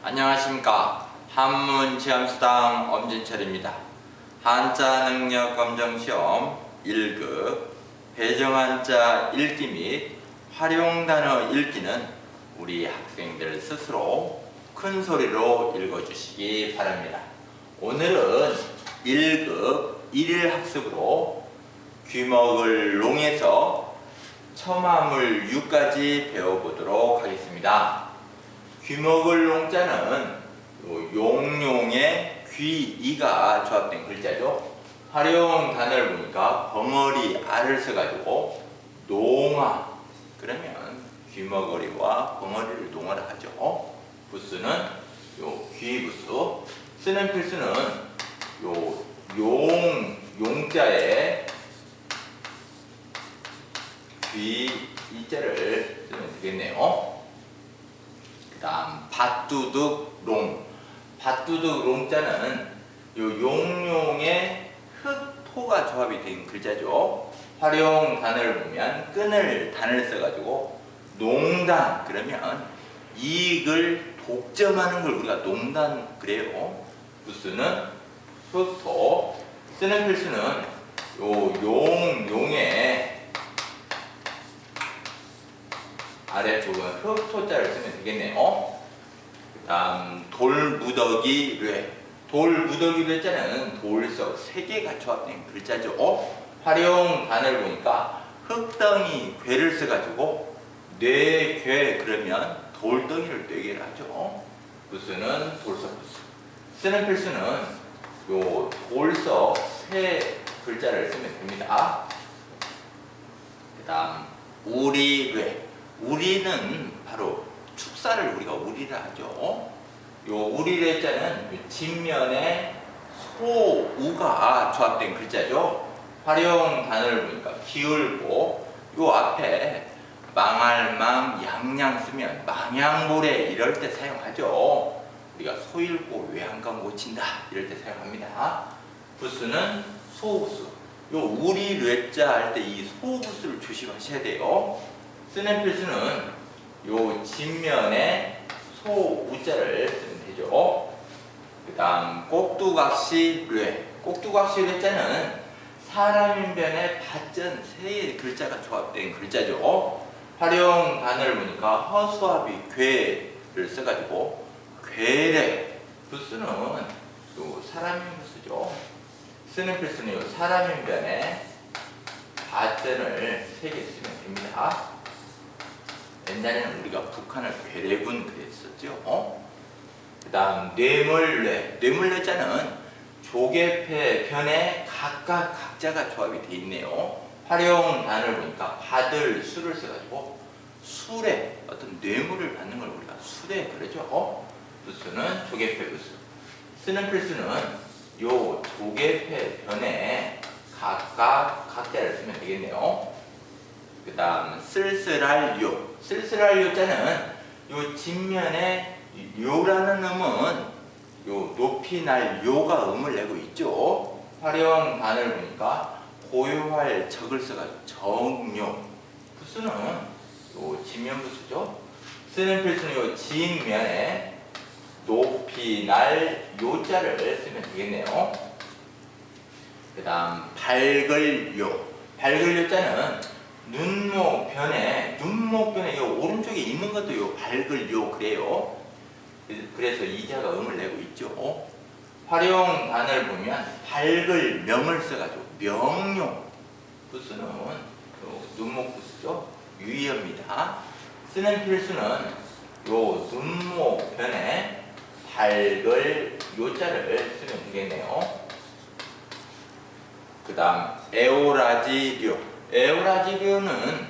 안녕하십니까. 한문체험수당 엄진철입니다. 한자능력검정시험 1급 배정한자 읽기 및 활용단어 읽기는 우리 학생들 스스로 큰 소리로 읽어주시기 바랍니다. 오늘은 1급 1일 학습으로 귀먹을 롱에서 첨화물 6까지 배워보도록 하겠습니다. 귀먹을 롱자는 용용의 귀이가 조합된 글자죠. 활용 단어를 보니까 벙어리 알을 써가지고 농아, 그러면 귀머거리와 벙어리를 농아를 하죠. 부수는 요 귀부수, 쓰는 필수는 요 용자에 귀이자를 쓰면 되겠네요. 그 다음 밭두둑 롱, 밭두둑 롱자는 요 용용의 흑토가 조합이 된 글자죠. 활용 단어를 보면 끈을 단을 써가지고 농단, 그러면 이익을 독점하는 걸 우리가 농단 그래요. 부수는 흑토, 쓰는 필수는 요 용의 아래쪽은 흑토자를 쓰면 되겠네요. 그 다음 돌무더기 뢰, 돌무더기 뢰자는 돌석 3개가 조합된 글자죠. 활용 단어를 보니까 흙덩이 괴를 써가지고 뇌괴, 그러면 돌덩이를 뇌괴를 하죠. 부수는 돌석 부수, 쓰는 필수는 요 돌석 3글자를 쓰면 됩니다. 그 다음 우리뢰, 우리는 바로 축사를 우리가 우리라 하죠. 요 우리래자는 진면에 소우가 조합된 글자죠. 활용 단어를 보니까 기울고 요 앞에 망할망 양양 쓰면 망양모래 이럴 때 사용하죠. 우리가 소일고 외양간 고친다 이럴 때 사용합니다. 부수는 소부수, 요 우리래자 할 때 이 소부수를 조심하셔야 돼요. 쓰는 필수는 요 진면에 소우자를 쓰면 되죠. 그 다음 꼭두각시 뢰, 꼭두각시 뢰자는 사람인변에 밭전 3글자가 조합된 글자죠. 활용 단어를 보니까 허수아비 괴를 써가지고 괴래, 부수는 요 사람인 부수죠. 쓰는 필수는 요 사람인변에 밭전을 3개 쓰면 됩니다. 옛날에는 우리가 북한을 괴뢰군 그랬었죠. 그 다음 뇌물뢰, 뇌물뢰자는 조개패 변에 각각 각자가 조합이 되어 있네요. 활용 단어를 보니까 받을 수를 써가지고 수레, 어떤 뇌물을 받는 걸 우리가 수레 그러죠. 부수는 조개패 부수, 쓰는 필수는 요 조개패 변에 각각 각자를 쓰면 되겠네요. 그 다음 쓸쓸할 요, 쓸쓸할 요자는 요 진면에 요라는 음은 요 높이 날 요가 음을 내고 있죠. 활용 단어를 보니까 고요할 적을 써가지고 정요, 부수는 요 진면 부수죠. 쓰는 필수는 요 진면에 높이 날 요자를 쓰면 되겠네요. 그 다음 밝을 요, 밝을 요자는 눈목변에 요 오른쪽에 있는 것도 요 밝을 요 그래요. 그래서 이자가 음을 내고 있죠. 활용 단어를 보면 밝을 명을 써가지고 명용, 부수는 눈목 부수죠. 유의어입니다. 쓰는 필수는 요 눈목변에 밝을 요자를 쓰면 되겠네요. 그 다음 에오라지료, 에오라지료는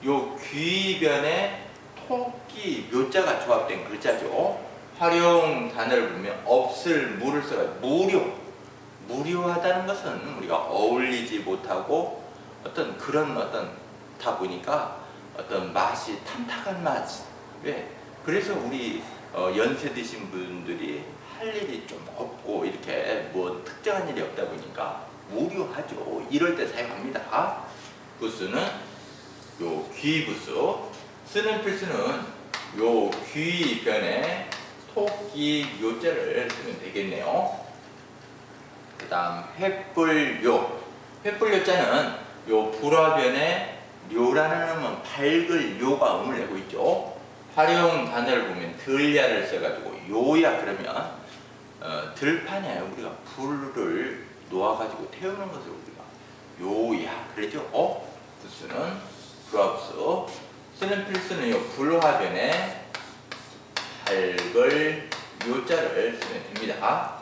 요 귀변에 토끼 묘자가 조합된 글자죠. 활용 단어를 보면 없을 무를 써가지고 무료, 무료하다는 것은 우리가 어울리지 못하고 어떤 그런 다 보니까 어떤 맛이 탐탁한 맛. 왜? 그래서 우리 연세 드신 분들이 할 일이 좀 없고 이렇게 뭐 특정한 일이 없다 보니까 무료하죠. 이럴 때 사용합니다. 부수는 요 귀부수, 쓰는 필수는 요 귀변에 토끼 묘자를 쓰면 되겠네요. 그 다음 횃불요. 횃불요자는 요 불화변에 료라는 음은 밝을 요가 음을 내고 있죠. 활용 단어를 보면 들야를 써가지고 요야 그러면 들판에 우리가 불을 놓아가지고 태우는 것을 우리가 요야 그러죠. 부수는 불화부수. 쓰는 필수는 요 불화변에 밝을 요자를 쓰면 됩니다.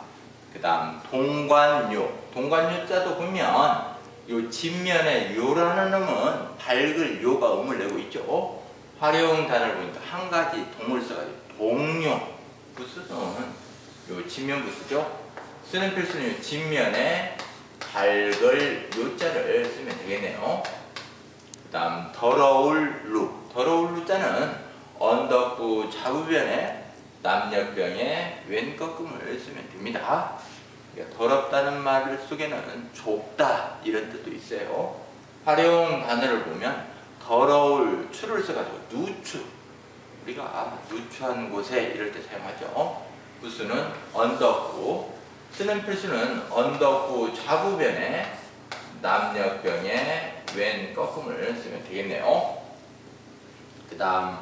그 다음 동관요. 동관요자도 보면 요 뒷면에 요라는 음은 밝을 요가 음을 내고 있죠. 활용 단어를 보니까 한 가지 동을 써가지고 동요. 부수는 요 뒷면 부수죠. 쓰는 필수는 요 뒷면에 밝을 요자를 쓰면 되겠네요. 그 다음 더러울 루. 더러울 루자는 언덕부 좌우변에 남녘병에 왼꺾음을 쓰면 됩니다. 더럽다는 말 속에는 좁다 이런 뜻도 있어요. 활용 단어를 보면 더러울 추를 써가지고 누추. 우리가 누추한 곳에 이럴 때 사용하죠. 부수는 언덕부. 쓰는 필수는 언덕부 좌우변에 남녘병에 왼꺾음을 쓰면 되겠네요. 그 다음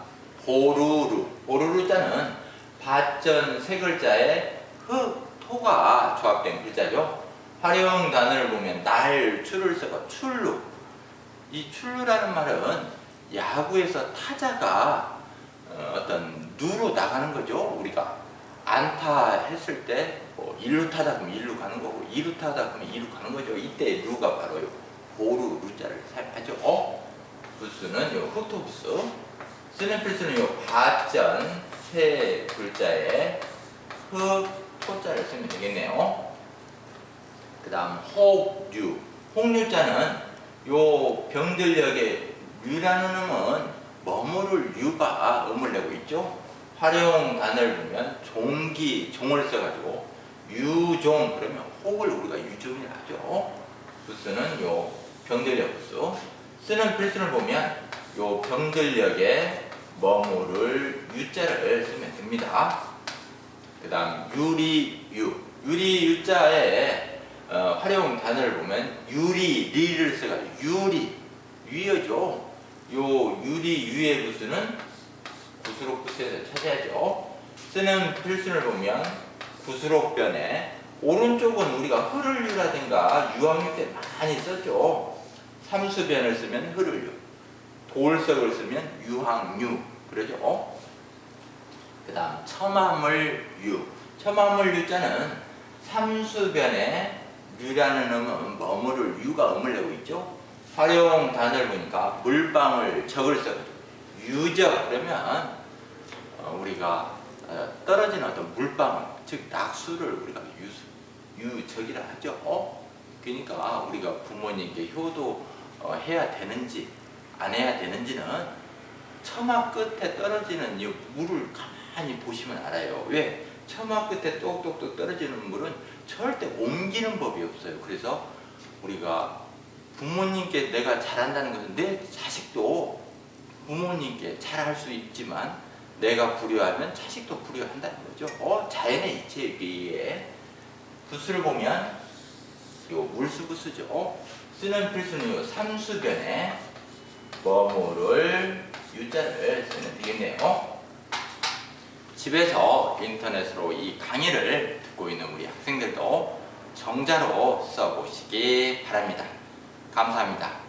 보루루. 보루루자는 밭전 세 글자에 흙, 토가 조합된 글자죠. 활용 단어를 보면 날, 추를 써서 출루. 이 출루라는 말은 야구에서 타자가 어떤 루로 나가는 거죠. 우리가 안타 했을 때 뭐 1루 타다 그러면 1루 가는 거고 2루 타다 그러면 2루 가는 거죠. 이때 루가 바로 보루 루자를 사용하죠. 부수는 요 흑토부수. 쓰는 필수는 요 밭전 세 글자에 흑, 토자를 쓰면 되겠네요. 그 다음 혹류. 혹류자는 요 병들역의 류라는 음은 머무를 류가 음을 내고 있죠. 활용 단어를 보면 종기, 종을 써가지고 유종 그러면 혹을 우리가 유종이라 하죠. 부수는 요 병들역 부수. 쓰는 필수를 보면 요 병들역에 머무를 유자를 쓰면 됩니다. 그 다음 유리유. 유리유자에 활용 단어를 보면 유리리를 써가지고 유리, 유여죠. 요 유리유의 부수는 구수록 부수에서 찾아야죠. 쓰는 필수를 보면 구수록변에 오른쪽은 우리가 흐를유라든가 유황유 때 많이 썼죠. 삼수변을 쓰면 흐를유, 돌석을 쓰면 유황유 그러죠. 그 다음 첨화물유. 첨화물유자는 삼수변에 유라는 음은 머무를 유가 음을 내고 있죠. 활용 단어를 보니까 물방울 적을 써가지고 유적 그러면 우리가 떨어지는 어떤 물방울 즉 낙수를 우리가 유적이라 하죠. 그러니까 우리가 부모님께 효도 해야 되는지 안 해야 되는지는 처마 끝에 떨어지는 이 물을 가만히 보시면 알아요. 왜? 처마 끝에 똑똑똑 떨어지는 물은 절대 옮기는 법이 없어요. 그래서 우리가 부모님께 내가 잘한다는 것은 내 자식도 부모님께 잘할 수 있지만 내가 불효하면 자식도 불효한다는 거죠. 자연의 이치에 의해. 부수를 보면 요 물수부수죠. 쓰는 필수는 요 삼수변에 머무를 유자를 쓰면 되겠네요. 집에서 인터넷으로 이 강의를 듣고 있는 우리 학생들도 정자로 써보시기 바랍니다. 감사합니다.